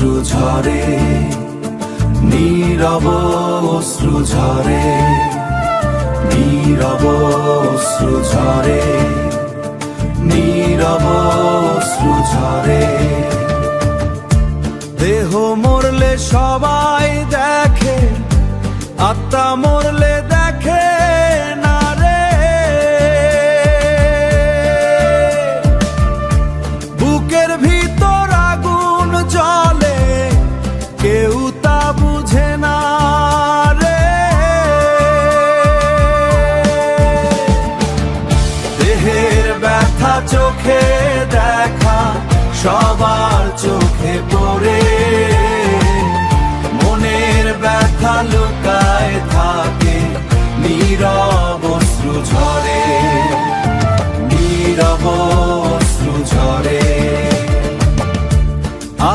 অশ্রু ঝরে, নীরব অশ্রু ঝরে, নীরব অশ্রু ঝরে, নীরব অশ্রু ঝরে। দেহ মরলে সবাই দেখে, আত্মা মরলে দেখে না রে। বুকের ভিতর আগুন জ্বলে, কেউ তা বুঝে না রে। দেহের ব্যথা চোখে দেখা, সবার চোখে পড়ে, মনের ব্যথা লুকায় থাকে, নীরব অশ্রু ঝরে, নীরব অশ্রু ঝরে।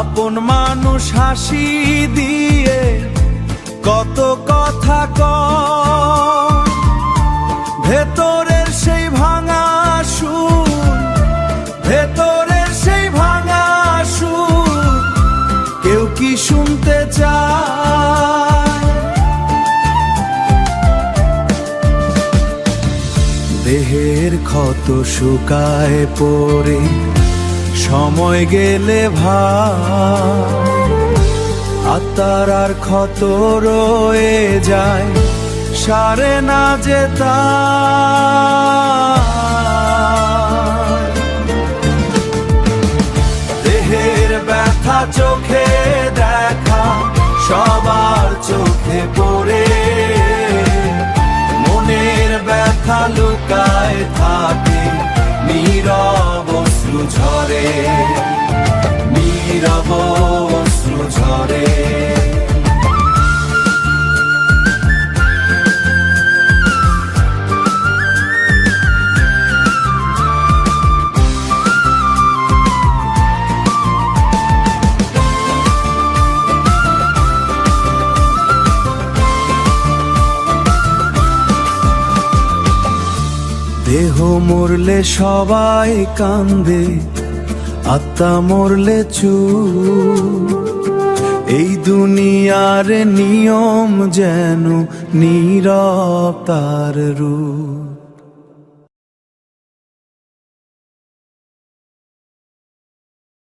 আপন মানুষ হাসি দিয়ে কত কথা কয়, ভেতরের সেই ভাঙা সুর, ভেতরের সেই ভাঙা সুর কেউ কি শুনতে চায়? দেহের ক্ষত শুকায় পড়ে, সময় গেলে ভাই আত্মার আর ক্ষত রয়ে যায়, সারে না যেতা। দেহের ব্যথা চোখে দেখা, সবার চোখে পড়ে, মনের ব্যথা লুকায় থাকে, নীরব অশ্রু ঝরে, নীরব অশ্রু ঝরে। দেহ মরলে সবাই কান্দে, আত্মা মরলে চুপ। এই দুনিয়ার নিয়ম যেন নীরব তার রূপ।